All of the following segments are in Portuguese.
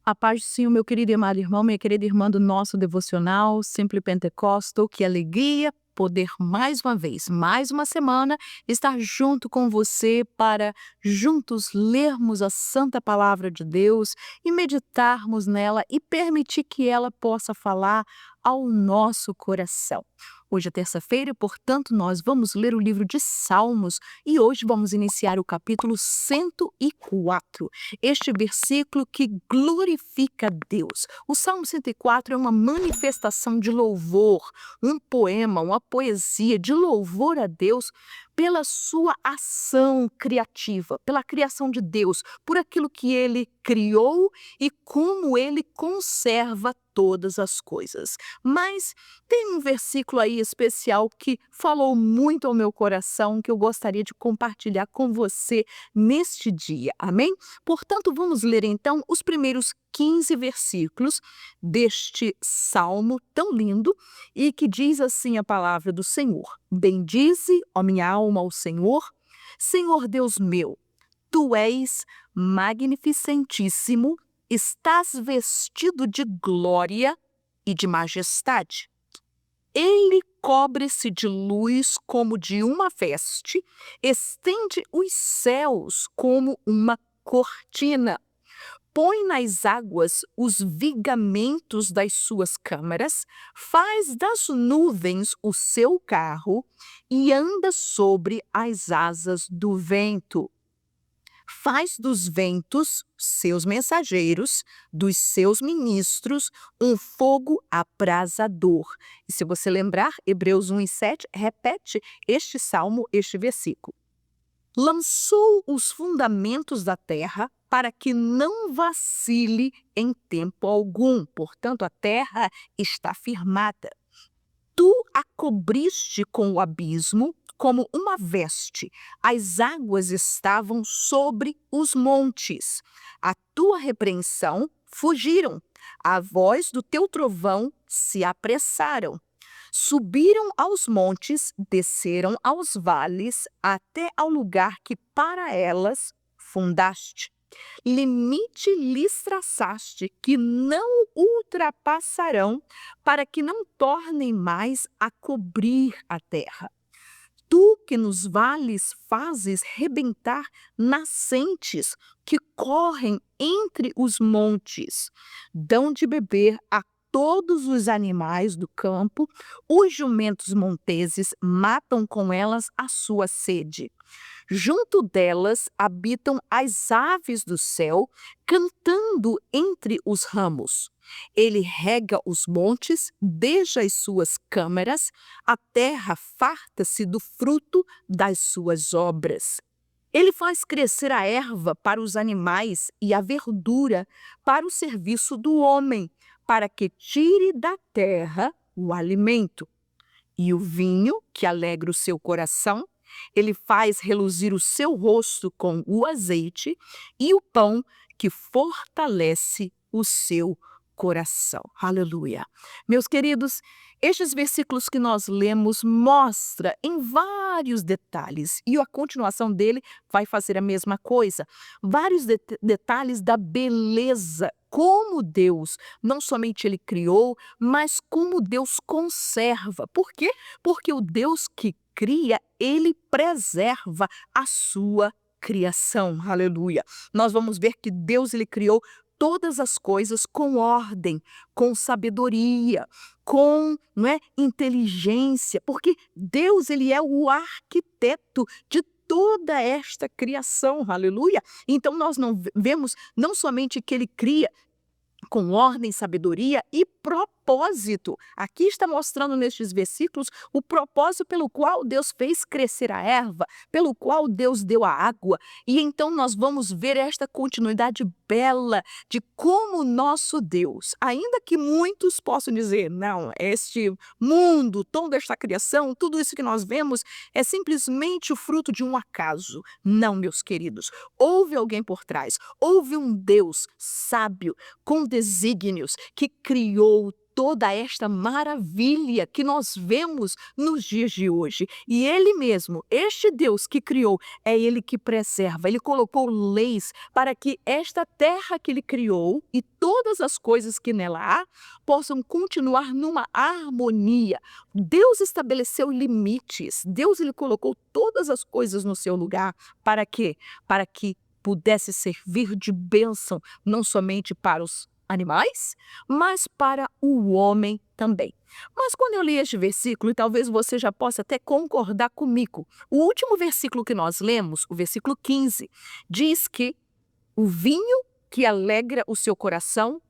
A paz do Senhor, meu querido e amado irmão, minha querida irmã do nosso devocional Simply Pentecostal, que alegria poder mais uma vez, mais uma semana, estar junto com você para juntos lermos a santa palavra de Deus e meditarmos nela e permitir que ela possa falar ao nosso coração. Hoje é terça-feira e, portanto, nós vamos ler o livro de Salmos e hoje vamos iniciar o capítulo 104. Este versículo que glorifica Deus. O Salmo 104 é uma manifestação de louvor, um poema, uma poesia de louvor a Deus pela sua ação criativa, pela criação de Deus, por aquilo que ele criou e como ele conserva todas as coisas. Mas tem um versículo aí especial que falou muito ao meu coração, que eu gostaria de compartilhar com você neste dia. Amém? Portanto, vamos ler então os primeiros 15 versículos deste salmo tão lindo e que diz assim a palavra do Senhor: Bendize, ó minha alma, ao Senhor. Senhor Deus meu, tu és magnificentíssimo, estás vestido de glória e de majestade. Ele cobre-se de luz como de uma veste, estende os céus como uma cortina. Põe nas águas os vigamentos das suas câmaras, faz das nuvens o seu carro e anda sobre as asas do vento. Faz dos ventos seus mensageiros, dos seus ministros, um fogo abrasador. E se você lembrar, Hebreus 1:7 repete este salmo, este versículo. Lançou os fundamentos da terra para que não vacile em tempo algum. Portanto, a terra está firmada. Tu a cobriste com o abismo como uma veste. As águas estavam sobre os montes. A tua repreensão fugiram. A voz do teu trovão se apressaram. Subiram aos montes, desceram aos vales, até ao lugar que para elas fundaste. Limite lhes traçaste, que não ultrapassarão, para que não tornem mais a cobrir a terra. Tu que nos vales fazes rebentar nascentes que correm entre os montes, dão de beber a todos os animais do campo, os jumentos monteses matam com elas a sua sede. Junto delas habitam as aves do céu, cantando entre os ramos. Ele rega os montes, beija as suas câmaras, a terra farta-se do fruto das suas obras. Ele faz crescer a erva para os animais e a verdura para o serviço do homem, para que tire da terra o alimento. E o vinho, que alegra o seu coração, ele faz reluzir o seu rosto com o azeite, e o pão que fortalece o seu coração. Aleluia. Meus queridos, estes versículos que nós lemos mostra em vários detalhes, e a continuação dele vai fazer a mesma coisa, vários detalhes da beleza, como Deus, não somente ele criou, mas como Deus conserva. Por quê? Porque o Deus que cria, ele preserva a sua criação. Aleluia. Nós vamos ver que Deus ele criou todas as coisas com ordem, com sabedoria, com, não é, inteligência, porque Deus ele é o arquiteto de toda esta criação. Aleluia. Então nós não vemos não somente que ele cria com ordem, sabedoria e propósito. Aqui está mostrando nestes versículos o propósito pelo qual Deus fez crescer a erva, pelo qual Deus deu a água. E então nós vamos ver esta continuidade bela de como o nosso Deus, ainda que muitos possam dizer, não, este mundo, toda esta criação, tudo isso que nós vemos é simplesmente o fruto de um acaso. Não, meus queridos, houve alguém por trás, houve um Deus sábio, com desígnios, que criou toda esta maravilha que nós vemos nos dias de hoje. E Ele mesmo, este Deus que criou, é Ele que preserva. Ele colocou leis para que esta terra que Ele criou e todas as coisas que nela há possam continuar numa harmonia. Deus estabeleceu limites. Deus ele colocou todas as coisas no seu lugar. Para quê? Para que pudesse servir de bênção não somente para os animais, mas para o homem também. Mas quando eu li este versículo, e talvez você já possa até concordar comigo, o último versículo que nós lemos, o versículo 15, diz que o vinho que alegra o seu coração,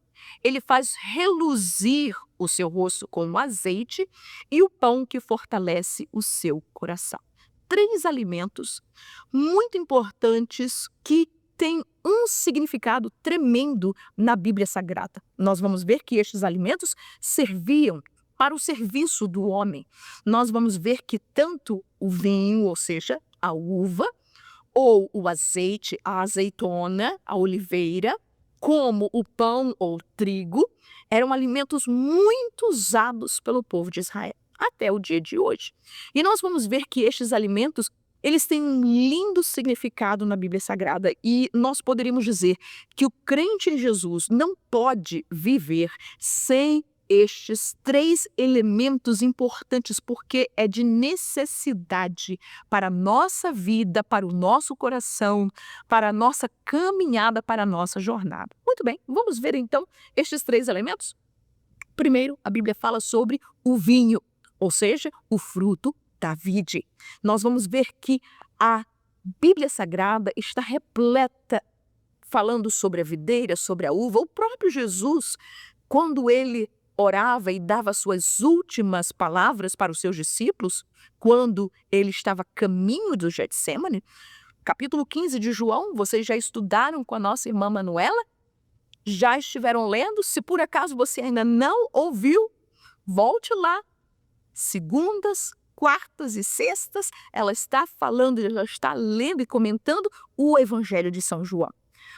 ele faz reluzir o seu rosto como azeite, e o pão que fortalece o seu coração. 3 alimentos muito importantes que têm um significado tremendo na Bíblia Sagrada. Nós vamos ver que estes alimentos serviam para o serviço do homem. Nós vamos ver que tanto o vinho, ou seja, a uva, ou o azeite, a azeitona, a oliveira, como o pão ou trigo, eram alimentos muito usados pelo povo de Israel, até o dia de hoje. E nós vamos ver que estes alimentos, eles têm um lindo significado na Bíblia Sagrada, e nós poderíamos dizer que o crente em Jesus não pode viver sem estes 3 elementos importantes, porque é de necessidade para a nossa vida, para o nosso coração, para a nossa caminhada, para a nossa jornada. Muito bem, vamos ver então estes 3 elementos? Primeiro, a Bíblia fala sobre o vinho, ou seja, o fruto da vide. Nós vamos ver que a Bíblia Sagrada está repleta falando sobre a videira, sobre a uva. O próprio Jesus, quando ele orava e dava suas últimas palavras para os seus discípulos, quando ele estava a caminho do Getsêmani, capítulo 15 de João, vocês já estudaram com a nossa irmã Manuela? Já estiveram lendo? Se por acaso você ainda não ouviu, volte lá. Segundas, quartas e sextas, ela está falando, ela está lendo e comentando o Evangelho de São João.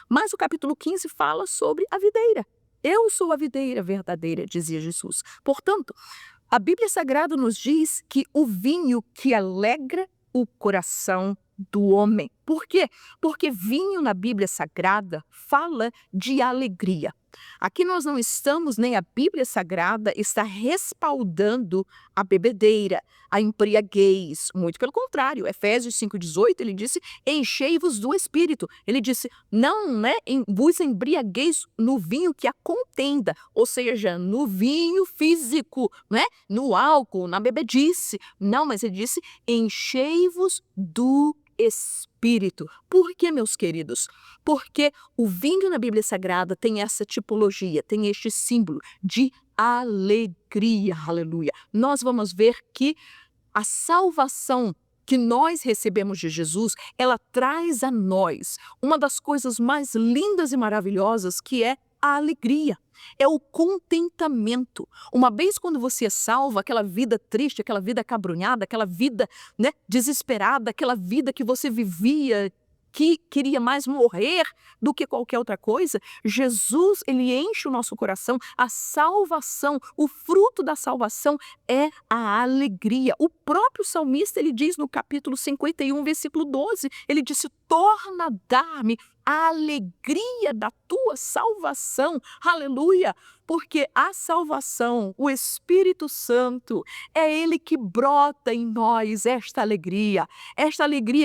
Mas o capítulo 15 fala sobre a videira. Eu sou a videira verdadeira, dizia Jesus. Portanto, a Bíblia Sagrada nos diz que o vinho que alegra o coração do homem. Por quê? Porque vinho na Bíblia Sagrada fala de alegria. Aqui nós não estamos, nem a Bíblia Sagrada está respaldando a bebedeira, a embriaguez. Muito pelo contrário, Efésios 5,18, ele disse, enchei-vos do Espírito. Ele disse, não vos embriagueis no vinho que a contenda, ou seja, no vinho físico, no álcool, na bebedice. Não, mas ele disse, enchei-vos do Espírito. Por que, meus queridos? Porque o vinho na Bíblia Sagrada tem essa tipologia, tem este símbolo de alegria, aleluia. Nós vamos ver que a salvação que nós recebemos de Jesus, ela traz a nós uma das coisas mais lindas e maravilhosas, que é a alegria. É o contentamento. Uma vez quando você é salvo, aquela vida triste, aquela vida acabrunhada, aquela vida desesperada, aquela vida que você vivia, que queria mais morrer do que qualquer outra coisa, Jesus, ele enche o nosso coração. A salvação, o fruto da salvação é a alegria. O próprio salmista, ele diz no capítulo 51, versículo 12, ele disse, torna a dar-me a alegria da tua salvação, aleluia, porque a salvação, o Espírito Santo, é ele que brota em nós esta alegria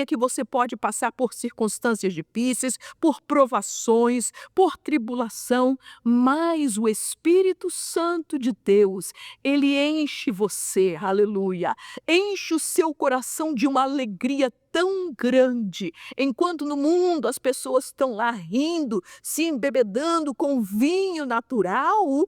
que você pode passar por circunstâncias difíceis, por provações, por tribulação, mas o Espírito Santo de Deus, ele enche você, aleluia, enche o seu coração de uma alegria tão grande, enquanto no mundo as pessoas estão lá rindo, se embebedando com vinho natural,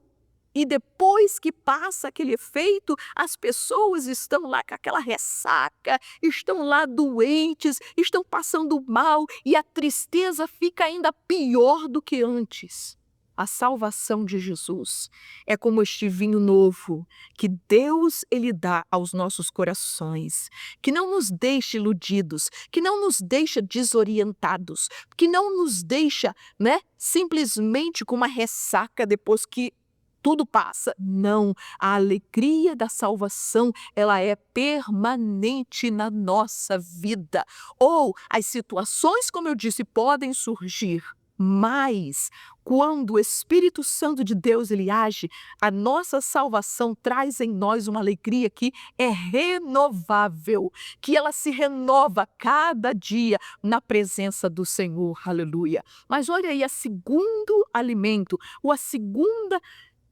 e depois que passa aquele efeito, as pessoas estão lá com aquela ressaca, estão lá doentes, estão passando mal, e a tristeza fica ainda pior do que antes. A salvação de Jesus é como este vinho novo que Deus ele dá aos nossos corações, que não nos deixa iludidos, que não nos deixa desorientados, que não nos deixa simplesmente com uma ressaca depois que tudo passa. Não, a alegria da salvação, ela é permanente na nossa vida. Ou as situações, como eu disse, podem surgir, mas quando o Espírito Santo de Deus ele age, a nossa salvação traz em nós uma alegria que é renovável, que ela se renova cada dia na presença do Senhor. Aleluia. Mas olha aí, a segundo alimento, ou a segunda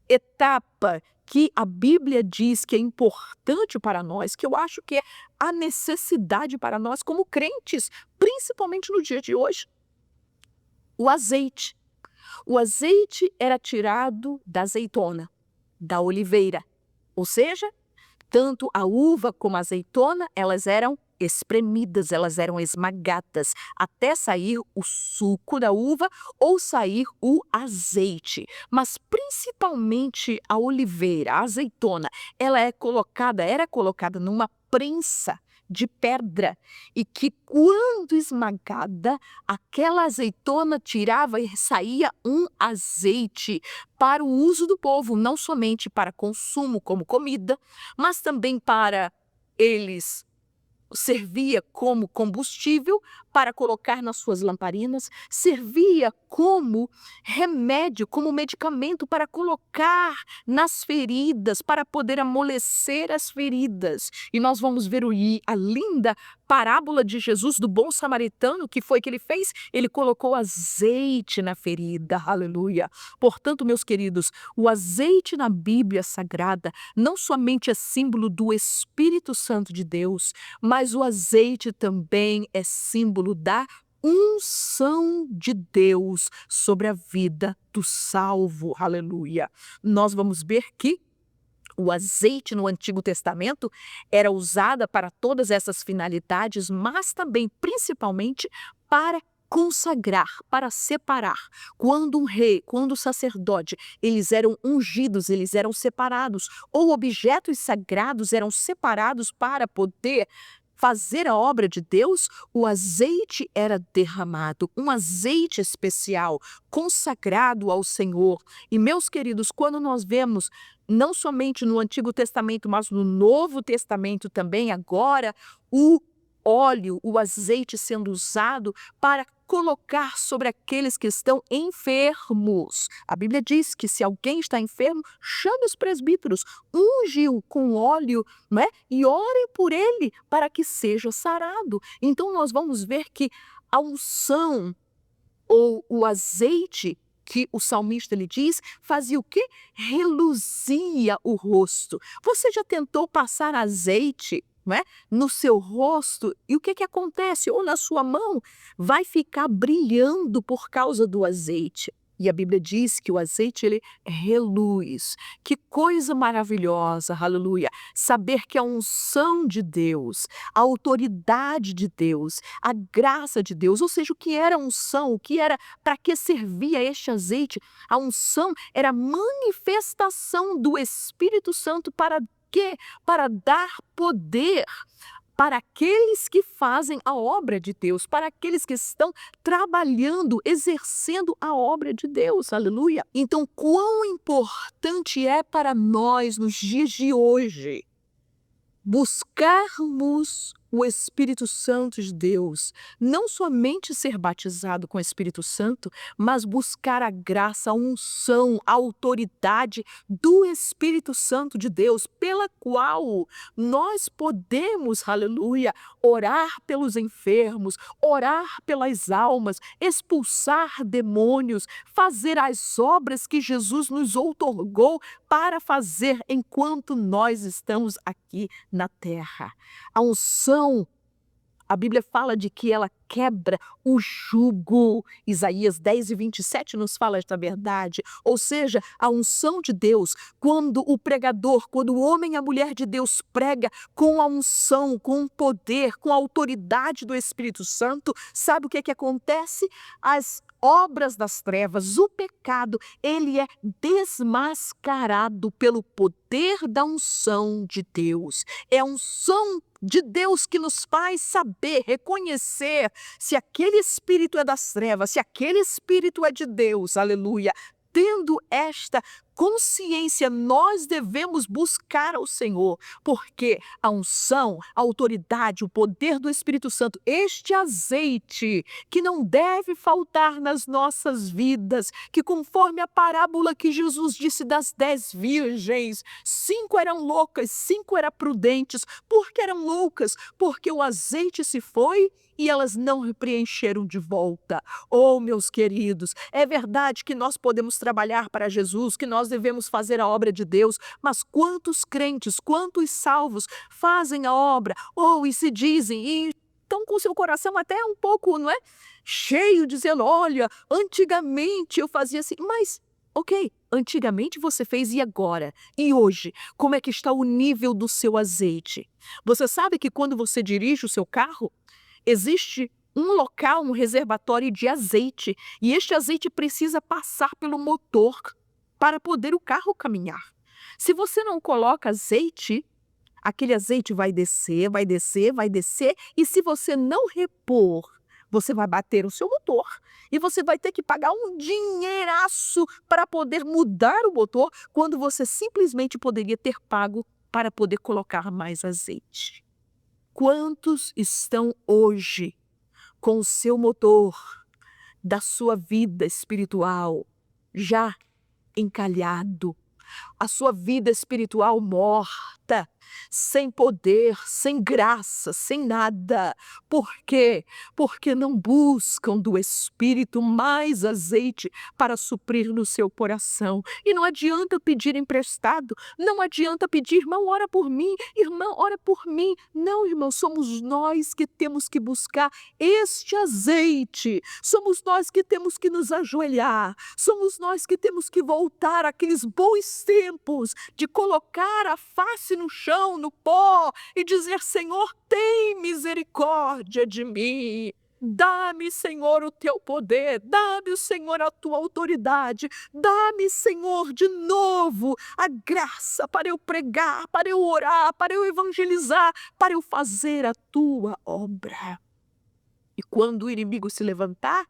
etapa que a Bíblia diz que é importante para nós, que eu acho que é a necessidade para nós como crentes, principalmente no dia de hoje, o azeite. O azeite era tirado da azeitona, da oliveira, ou seja, tanto a uva como a azeitona, elas eram espremidas, elas eram esmagadas, até sair o suco da uva ou sair o azeite. Mas principalmente a oliveira, a azeitona, era colocada numa prensa de pedra e que quando esmagada, aquela azeitona tirava e saía um azeite para o uso do povo, não somente para consumo como comida, mas também para eles servia como combustível para colocar nas suas lamparinas, servia como remédio, como medicamento para colocar nas feridas, para poder amolecer as feridas. E nós vamos ver a linda parábola de Jesus do bom samaritano, que foi que ele fez? Ele colocou azeite na ferida, aleluia. Portanto, meus queridos, o azeite na Bíblia Sagrada não somente é símbolo do Espírito Santo de Deus, mas o azeite também é símbolo da unção de Deus sobre a vida do salvo, aleluia. Nós vamos ver que o azeite no Antigo Testamento era usado para todas essas finalidades, mas também principalmente para consagrar, para separar. Quando um rei, quando o sacerdote, eles eram ungidos, eles eram separados, ou objetos sagrados eram separados para poder fazer a obra de Deus, o azeite era derramado, um azeite especial, consagrado ao Senhor. E, meus queridos, quando nós vemos, não somente no Antigo Testamento, mas no Novo Testamento também, agora, o óleo, o azeite sendo usado para colocar sobre aqueles que estão enfermos. A Bíblia diz que se alguém está enfermo, chame os presbíteros, unge-o com óleo, não é? E ore por ele para que seja sarado. Então nós vamos ver que a unção ou o azeite que o salmista lhe diz, fazia o quê? Reluzia o rosto. Você já tentou passar azeite, não é, no seu rosto, e o que acontece? Ou na sua mão, vai ficar brilhando por causa do azeite. E a Bíblia diz que o azeite, ele reluz. Que coisa maravilhosa, aleluia. Saber que a unção de Deus, a autoridade de Deus, a graça de Deus, ou seja, o que era a unção, o que era, para que servia este azeite? A unção era a manifestação do Espírito Santo para quê? Para dar poder para aqueles que fazem a obra de Deus, para aqueles que estão trabalhando, exercendo a obra de Deus, aleluia. Então, quão importante é para nós, nos dias de hoje, buscarmos o Espírito Santo de Deus, não somente ser batizado com o Espírito Santo, mas buscar a graça, a unção, a autoridade do Espírito Santo de Deus, pela qual nós podemos, aleluia, orar pelos enfermos, orar pelas almas, expulsar demônios, fazer as obras que Jesus nos outorgou para fazer enquanto nós estamos aqui na terra. A unção, a Bíblia fala de que ela quebra o jugo. Isaías 10:27 nos fala esta verdade. Ou seja, a unção de Deus, quando o pregador, quando o homem e a mulher de Deus prega com a unção, com o poder, com a autoridade do Espírito Santo, sabe o que acontece? As obras das trevas, o pecado, ele é desmascarado pelo poder da unção de Deus. É a unção de Deus que nos faz saber, reconhecer se aquele espírito é das trevas, se aquele espírito é de Deus, aleluia. tendo esta consciência, nós devemos buscar ao Senhor, porque a unção, a autoridade, o poder do Espírito Santo, este azeite que não deve faltar nas nossas vidas, que conforme a parábola que Jesus disse das 10 virgens, 5 eram loucas, 5 eram prudentes. Por que eram loucas? Porque o azeite se foi e elas não preencheram de volta. Oh, meus queridos, é verdade que nós podemos trabalhar para Jesus, que nós devemos fazer a obra de Deus, mas quantos crentes, quantos salvos fazem a obra, e se dizem, e estão com seu coração até um pouco, não é? Cheio, dizendo, olha, antigamente eu fazia assim, mas, ok, antigamente você fez e agora? E hoje, como é que está o nível do seu azeite? Você sabe que quando você dirige o seu carro, existe um local, um reservatório de azeite, e este azeite precisa passar pelo motor para poder o carro caminhar. Se você não coloca azeite, aquele azeite vai descer, vai descer, vai descer, e se você não repor, você vai bater o seu motor e você vai ter que pagar um dinheiraço para poder mudar o motor, quando você simplesmente poderia ter pago para poder colocar mais azeite. Quantos estão hoje com o seu motor da sua vida espiritual já encalhado, a sua vida espiritual morta, sem poder, sem graça, sem nada? Por quê? Porque não buscam do Espírito mais azeite para suprir no seu coração. E não adianta pedir emprestado, não adianta pedir, irmão, ora por mim, irmão, ora por mim. Não, irmão, somos nós que temos que buscar este azeite, somos nós que temos que nos ajoelhar, somos nós que temos que voltar àqueles bons tempos de colocar a face no chão, no pó, e dizer, Senhor, tem misericórdia de mim. Dá-me, Senhor, o teu poder, dá-me, Senhor, a tua autoridade, dá-me, Senhor, de novo a graça para eu pregar, para eu orar, para eu evangelizar, para eu fazer a tua obra. E quando o inimigo se levantar,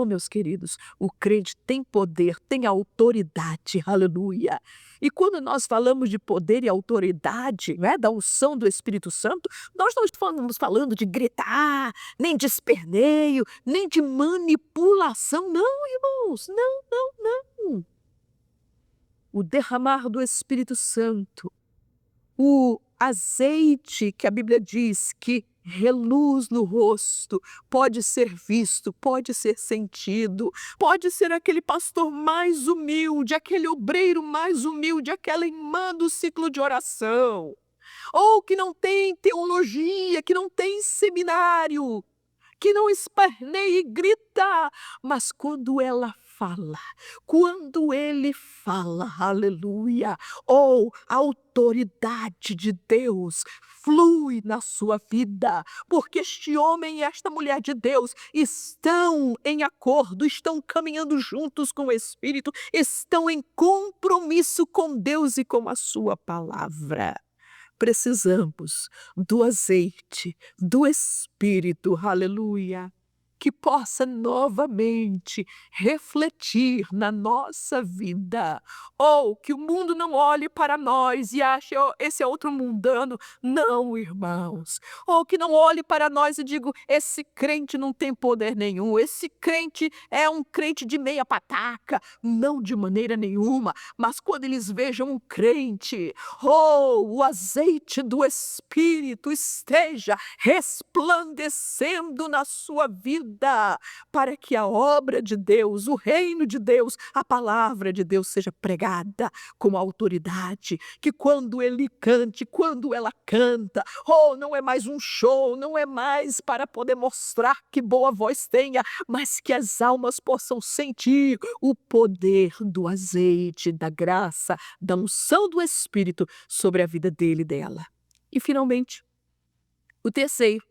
meus queridos, o crente tem poder, tem autoridade, aleluia. E quando nós falamos de poder e autoridade, né, da unção do Espírito Santo, nós não estamos falando de gritar, nem de esperneio, nem de manipulação, não, irmãos, não, não, não. O derramar do Espírito Santo, o azeite que a Bíblia diz que reluz no rosto, pode ser visto, pode ser sentido, pode ser aquele pastor mais humilde, aquele obreiro mais humilde, aquela irmã do ciclo de oração, ou que não tem teologia, que não tem seminário, que não esperneia e grita, mas quando ela fala, quando ele fala, aleluia, a autoridade de Deus flui na sua vida, porque este homem e esta mulher de Deus estão em acordo, estão caminhando juntos com o Espírito, estão em compromisso com Deus e com a sua palavra. Precisamos do azeite, do Espírito, aleluia, que possa novamente refletir na nossa vida. Que o mundo não olhe para nós e ache, esse é outro mundano. Não, irmãos. Que não olhe para nós e diga, esse crente não tem poder nenhum, esse crente é um crente de meia pataca. Não, de maneira nenhuma. Mas quando eles vejam um crente, o azeite do Espírito esteja resplandecendo na sua vida, para que a obra de Deus, o reino de Deus, a palavra de Deus seja pregada com autoridade, que quando ele cante, quando ela canta, não é mais um show, não é mais para poder mostrar que boa voz tenha, mas que as almas possam sentir o poder do azeite, da graça, da unção do Espírito sobre a vida dele e dela. E finalmente, o terceiro,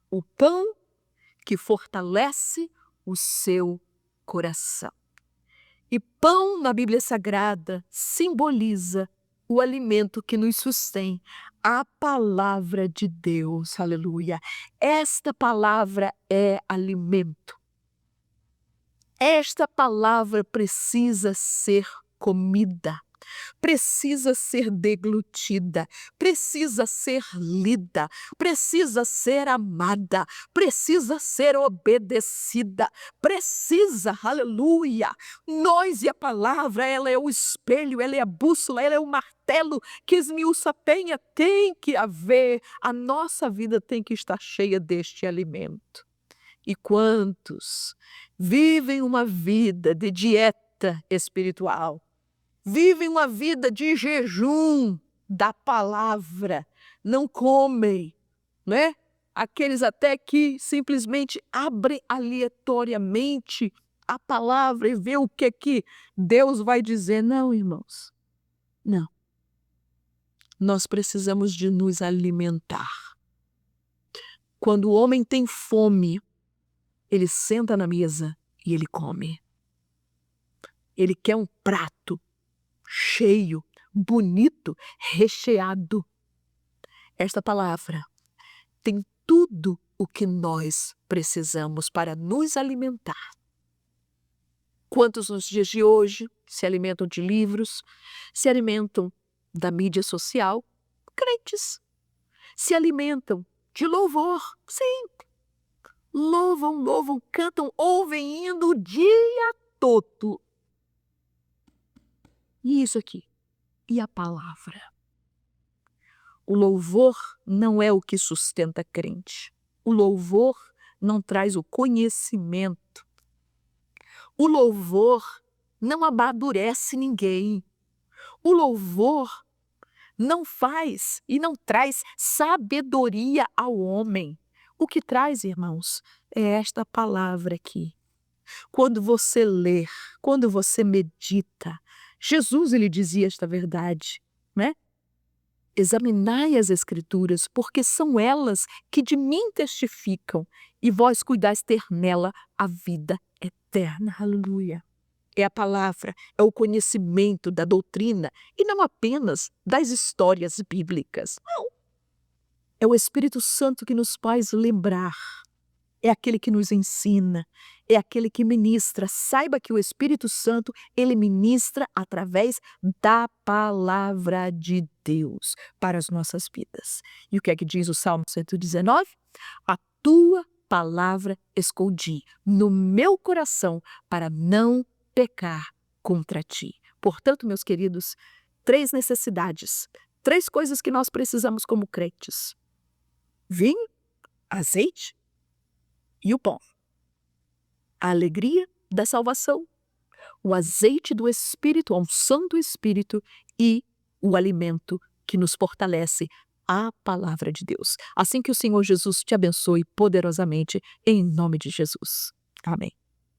o pão que fortalece o seu coração. E pão na Bíblia Sagrada simboliza o alimento que nos sustém, a palavra de Deus, aleluia. Esta palavra é alimento. Esta palavra precisa ser comida, precisa ser deglutida, precisa ser lida, precisa ser amada, precisa ser obedecida, precisa, aleluia. Nós e a palavra, ela é o espelho, ela é a bússola, ela é o martelo que esmiuça a penha. Tem que haver, a nossa vida tem que estar cheia deste alimento. E quantos vivem uma vida de dieta espiritual, vivem uma vida de jejum da palavra, não comem, né? Aqueles até que simplesmente abrem aleatoriamente a palavra e vê o que Deus vai dizer. Não, irmãos, não. Nós precisamos de nos alimentar. Quando o homem tem fome, ele senta na mesa e ele come. Ele quer um prato cheio, bonito, recheado. Esta palavra tem tudo o que nós precisamos para nos alimentar. Quantos nos dias de hoje se alimentam de livros, se alimentam da mídia social? Crentes. Se alimentam de louvor, sim. Louvam, cantam, ouvem hino o dia todo. E isso aqui? E a palavra? O louvor não é o que sustenta crente. O louvor não traz o conhecimento. O louvor não amadurece ninguém. O louvor não faz e não traz sabedoria ao homem. O que traz, irmãos, é esta palavra aqui. Quando você lê, quando você medita, Jesus ele dizia esta verdade, né? Examinai as Escrituras, porque são elas que de mim testificam, e vós cuidais ter nela a vida eterna. Aleluia. É a palavra, é o conhecimento da doutrina, e não apenas das histórias bíblicas. Não. É o Espírito Santo que nos faz lembrar. É aquele que nos ensina, é aquele que ministra. Saiba que o Espírito Santo, ele ministra através da palavra de Deus para as nossas vidas. E o que é que diz o Salmo 119? A tua palavra escondi no meu coração para não pecar contra ti. Portanto, meus queridos, 3 necessidades, 3 coisas que nós precisamos como crentes: vinho, azeite e o pão. A alegria da salvação, o azeite do Espírito, a unção do Espírito e o alimento que nos fortalece, a palavra de Deus. Assim que o Senhor Jesus te abençoe poderosamente, em nome de Jesus. Amém.